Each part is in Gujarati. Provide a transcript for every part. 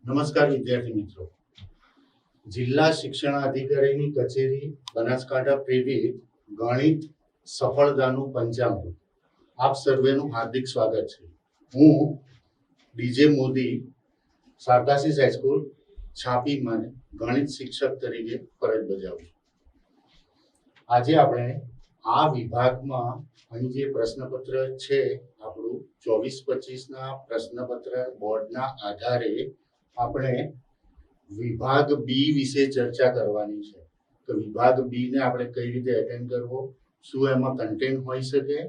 નમસ્કાર વિદ્યાર્થી મિત્રો, જિલ્લા શિક્ષણાધિકારીની કચેરી બનાસકાંઠા પ્રેરિત ગણિત સફળતાનું પંચામૃત આપ સર્વેનું હાર્દિક સ્વાગત છે. હું ડીજે મોદી શારદાશીષ હાઈસ્કૂલ છાપીમાં ગણિત શિક્ષક તરીકે ફરજ બજાવું છું. આજે આપણે આ વિભાગમાં અહીં જે પ્રશ્નપત્ર છે આપણું 24-25ના પ્રશ્નપત્ર બોર્ડના આધારે આપણે વિભાગ બી વિશે ચર્ચા કરવાની છે. તો વિભાગ બી ને આપણે કઈ રીતે એટેન્ડ કરવો, શું એમાં કન્ટેન્ટ હોઈ શકે,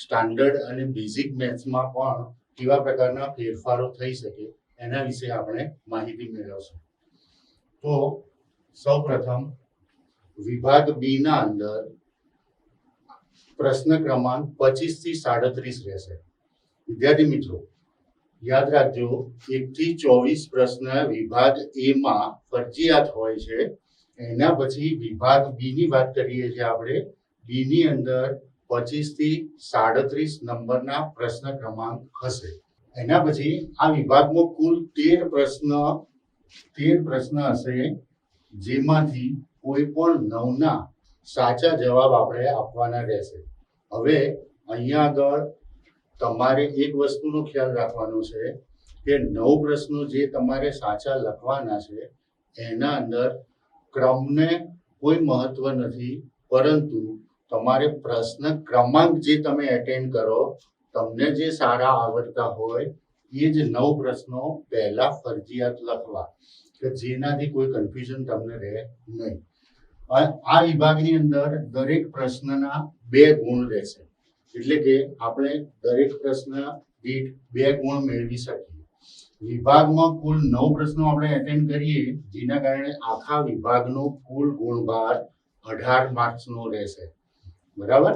સ્ટાન્ડર્ડ અને બેઝિક મેથ્સમાં પણ કેવા પ્રકારના ફેરફારો થઈ શકે, એના વિશે આપણે માહિતી મેળવશું. તો સૌપ્રથમ વિભાગ બી ના અંદર પ્રશ્ન ક્રમાંક 25 થી 37 રહેશે. વિદ્યાર્થી મિત્રો, યાદ રાખજો, 1 થી 24 પ્રશ્ન વિભાગ એ માં ફરજિયાત હોય છે. એના પછી વિભાગ બી ની વાત કરીએ છીએ આપણે. બી ની અંદર 25 થી 37 નંબરના પ્રશ્ન ક્રમાંક હશે. એના પછી આ વિભાગમાં કુલ 13 પ્રશ્ન હશે, જેમાંથી કોઈ પણ 9ના સાચા જવાબ આપણે આપવાના રહેશે. હવે અહીંયા આગળ તમારે એક વસ્તુનો ખ્યાલ રાખવાનો છે કે 9 પ્રશ્નો જે તમારે સાચા લખવાના છે એના અંદર ક્રમને કોઈ મહત્વ નથી, પરંતુ તમારે પ્રશ્ન ક્રમાંક જે તમે એટેન્ડ કરો, તમને જે સારા આવડતા હોય એ જ 9 પ્રશ્નો પહેલા ફરજિયાત લખવા, કે જેનાથી કોઈ કન્ફ્યુઝન તમને રહે નહીં. આ વિભાગની અંદર દરેક પ્રશ્નના 2 ગુણ રહેશે, એટલે કે આપણે દરેક પ્રશ્ન દીઠ 2 ગુણ મેળવી શકીએ. વિભાગમાં કુલ 9 પ્રશ્નો આપણે એટેન્ડ કરીએ, જેના કારણે આખા વિભાગનો કુલ ગુણભાર 18 માર્ક્સનો રહેશે. બરાબર.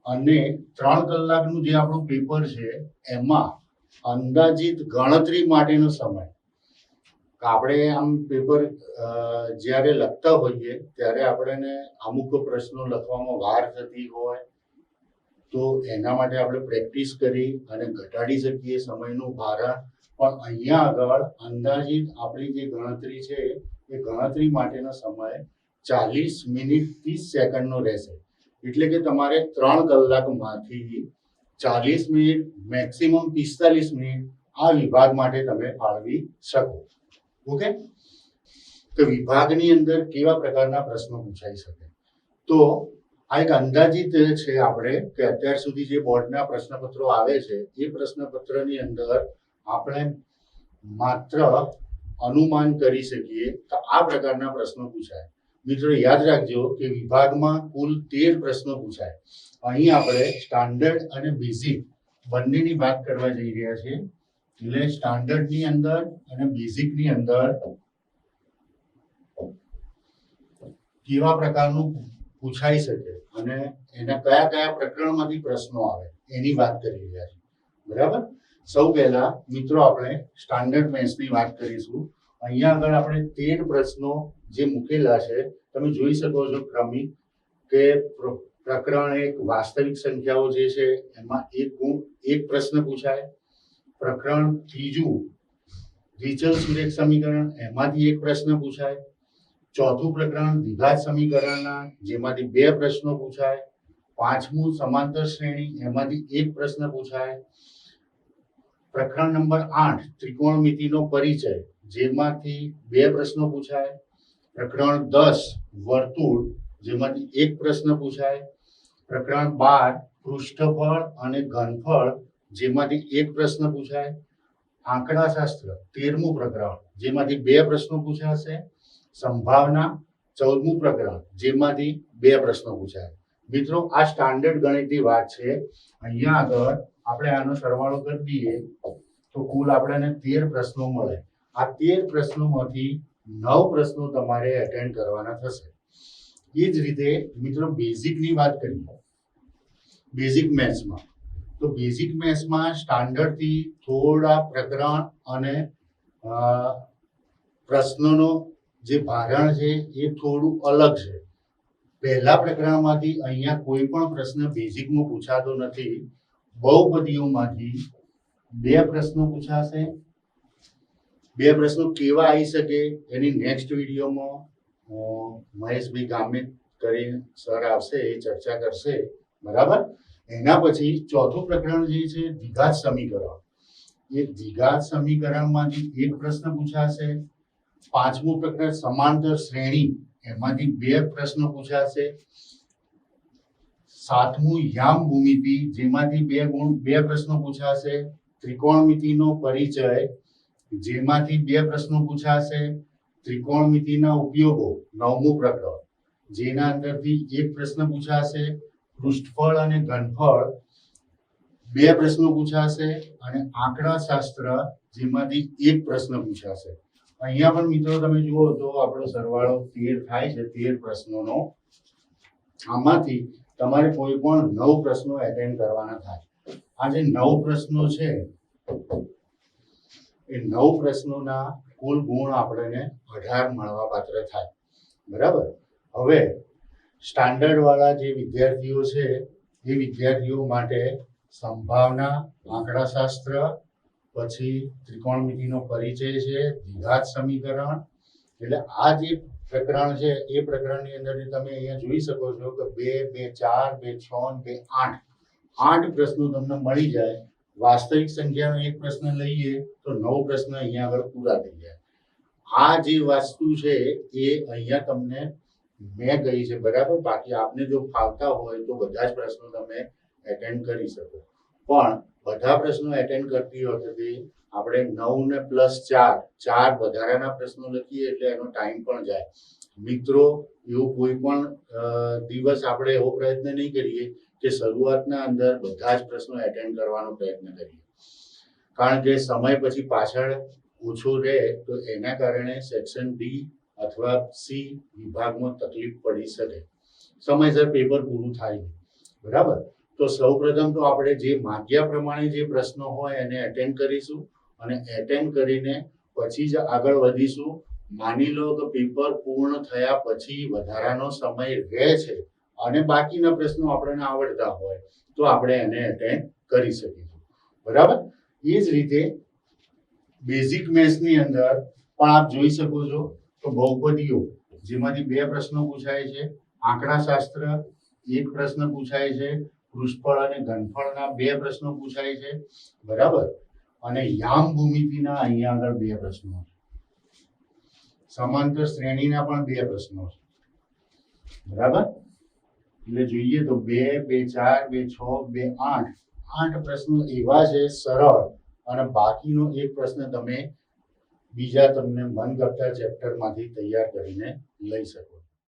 અને 3 કલાકનું જે આપણું પેપર છે એમાં અંદાજિત ગણતરી માટેનો સમય, આપણે આમ પેપર જ્યારે લખતા હોઈએ ત્યારે આપણને અમુક પ્રશ્નો લખવામાં વાર થતી હોય, તો એના માટે આપણે પ્રેક્ટિસ કરી અને ઘટાડી શકીએ સમયનું ભારણ. પણ અહીંયા આગળ અંદાજિત આપણી જે ગણતરી છે એ ગણતરી માટેનો સમય 40 મિનિટ 30 સેકન્ડનો રહેશે. એટલે કે તમારે 3 કલાકમાંથી 40 મિનિટ, મેક્સિમમ 45 મિનિટ આ વિભાગ માટે તમે ફાળવી શકો. ઓકે. તો વિભાગની અંદર કેવા પ્રકારના પ્રશ્નો પૂછાઈ શકે, તો આ એક અંદાજિત છે આપણે કે અત્યાર સુધી જે બોર્ડના પ્રશ્નપત્રો આવે છે એ પ્રશ્નપત્રની અંદર આપણે માત્ર અનુમાન કરી શકીએ કે આ પ્રકારના પ્રશ્નો પૂછાય. મિત્રો યાદ રાખજો કે વિભાગમાં કુલ 13 પ્રશ્નો પૂછાય. અહીં આપણે સ્ટાન્ડર્ડ અને બેઝિક બંનેની વાત કરવા જઈ રહ્યા છીએ. એટલે સ્ટાન્ડર્ડની અંદર અને બેઝિકની અંદર કેવા પ્રકારનું પૂછાઈ શકે અને એના કયા કયા પ્રકરણમાંથી પ્રશ્નો આવે એની વાત કરી રહ્યા છીએ. બરાબર. સૌ પહેલા મિત્રો આપણે સ્ટાન્ડર્ડ મેથ્સની વાત કરીશું. અહીંયા આગળ આપણે 13 પ્રશ્નો જે મૂકેલા છે તમે જોઈ શકો છો ક્રમિક, કે પ્રકરણ 1 વાસ્તવિક સંખ્યાઓ જે છે એમાં એક પ્રશ્ન પૂછાય. પ્રકરણ 3 દ્વિચલ સુરેખ સમીકરણ, એમાંથી એક પ્રશ્ન પૂછાય. ચોથું પ્રકરણ દ્વિઘાત સમીકરણના, જેમાંથી 2 પ્રશ્નો પૂછાય. 5મું સમાંતર શ્રેણી, એમાંથી એક પ્રશ્ન પૂછાય. પ્રકરણ નંબર 8 ત્રિકોણમિતિનો પરિચય, જેમાંથી 2 પ્રશ્નો પૂછાય. પ્રકરણ 10 વર્તુળ, જેમાંથી એક પ્રશ્ન પૂછાય. પ્રકરણ 12 પૃષ્ઠફળ અને ઘનફળ, જેમાંથી એક પ્રશ્ન પૂછાય. આંકડાશાસ્ત્ર 13મું પ્રકરણ, જેમાંથી 2 પ્રશ્નો પૂછાશે. સંભાવના 14મું પ્રકરણ, જેમાંથી 2 પ્રશ્નો પૂછાય. મિત્રો આ સ્ટાન્ડર્ડ ગણિતની વાત છે. અહીંયા આગળ આપણે આનો સરવાળો કરી દઈએ તો કુલ આપણને 13 પ્રશ્નો મળે. આ 13 પ્રશ્નોમાંથી 9 પ્રશ્નો તમારે એટેન્ડ કરવાના થશે. એ જ રીતે મિત્રો બેઝિકની વાત કરીએ, બેઝિક મેથ્સમાં, તો બેઝિક મેથ્સમાં સ્ટાન્ડર્ડથી થોડા પ્રકરણ અને પ્રશ્નોનો જે ભારણ છે એ થોડું અલગ છે. પહેલા પ્રકરણમાંથી અહીંયા કોઈ પણ પ્રશ્ન બેઝિકમાં પૂછાતો નથી. બહુપદીઓમાંથી 2 પ્રશ્નો પૂછાશે. બે પ્રશ્નો કેવા આવી શકે એની નેક્સ્ટ વિડીયોમાં મહેશભાઈ ગામિત કરીને સર આવશે, એ ચર્ચા કરશે, બરાબર. એના પછી ચોથું પ્રકરણ જે છે દ્વિઘાત સમીકરણ, એ દ્વિઘાત સમીકરણમાંથી એક પ્રશ્ન પૂછાશે. પાંચમું પ્રકરણ સમાંતર શ્રેણી, એમાંથી બે પ્રશ્નો પૂછાશે. સાતમું યામ ભૂમિતિ, જેમાંથી બે પ્રશ્નો પૂછાશે. ત્રિકોણમિતિનો પરિચય, જેમાંથી બે પ્રશ્નો પૂછાશે. ત્રિકોણમિતિના ઉપયોગો, નવમું પ્રકરણ, જેના અંદરથી એક પ્રશ્ન પૂછાશે. પૃષ્ઠફળ અને ઘનફળ, બે પ્રશ્નો પૂછાશે. અને આંકડાશાસ્ત્ર, જેમાંથી એક પ્રશ્ન પૂછાશે. અહીંયા પણ મિત્રો તમે જુઓ તો આપણો સરવાળો 13 થાય છે, 13 પ્રશ્નોનો. આમાંથી તમારે કોઈ પણ 9 પ્રશ્નો એટેન્ડ કરવાના થાય. આ જે 9 પ્રશ્નો છે એ 9 પ્રશ્નોના કુલ ગુણ આપણને 18 મળવા પાત્ર થાય, બરાબર. હવે સ્ટાન્ડર્ડ વાળા જે વિદ્યાર્થીઓ છે એ વિદ્યાર્થીઓ માટે સંભાવના, આંકડાશાસ્ત્ર, પછી ત્રિકોણમિતિનો પરિચય છે, દ્વિઘાત સમીકરણ, એટલે આ જે પ્રકરણ છે એ પ્રકરણની અંદર તમે અહીંયા જોઈ શકો છો કે 2, 2, 4, 2, 6, 2, 8 8 પ્રશ્નો તમને મળી જાય. વાસ્તવિક સંખ્યાનો એક પ્રશ્ન લઈએ તો 9 પ્રશ્ન અહીંયા આગળ પૂરા થઈ જાય. આ જે વસ્તુ છે એ અહીંયા તમને મેં કહી છે, બરાબર. બાકી આપને જો ફાવતા હોય તો બધા જ પ્રશ્નો તમે એટેન્ડ કરી શકો, પણ બધા પ્રશ્નો એટેન્ડ કરતી વખતે આપણે 9 ને +4 4 વધારાના પ્રશ્નો લખીએ એટલે એનો ટાઈમ પણ જાય. મિત્રો, એવું કોઈ પણ દિવસ આપણે એવો પ્રયત્ન નહીં કરીએ કે શરૂઆતના અંદર બધા જ પ્રશ્નો એટેન્ડ કરવાનો પ્રયત્ન કરીએ, કારણ કે સમય પછી પાછળ ઓછો રહે તો એના કારણે સેક્શન ડી અથવા સી વિભાગમાં તકલીફ પડી શકે, સમયસર પેપર પૂરું થાય, બરાબર. તો સૌપ્રથમ તો આપણે જે માગ્યા પ્રમાણે જે પ્રશ્નો હોય એને એટેન્ડ કરીશું, અને એટેન્ડ કરીને પછી જ આગળ વધીશું. માની લો કે પેપર પૂર્ણ થયા પછી વધારાનો સમય રહે છે અને બાકીના પ્રશ્નો આપણને આવડતા હોય તો આપણે એને એટેન્ડ કરી શકીશું, બરાબર. એ જ રીતે બેઝિક મેથ્સની અંદર પણ આપ જોઈ શકો છો તો બહુપદીઓ, જેમાંથી બે પ્રશ્નો પૂછાય છે. આંકડાશાસ્ત્ર, એક પ્રશ્ન પૂછાય છે. પૃષ્ઠફળ અને ઘનફળના બે પ્રશ્નો પૂછાય છે, બરાબર. અને યામ ભૂમિતિના અહીંયા આગળ બે પ્રશ્નો છે. સમાંતર શ્રેણીના પણ બે પ્રશ્નો છે, બરાબર. એટલે જોઈએ તો 2, 2, 4, 2, 6, 2, 8 8 પ્રશ્નો એવા છે સરળ, અને બાકીનો એક પ્રશ્ન તમે બીજા તમને મનગમતા ચેપ્ટરમાંથી તૈયાર કરીને લઈ શકો.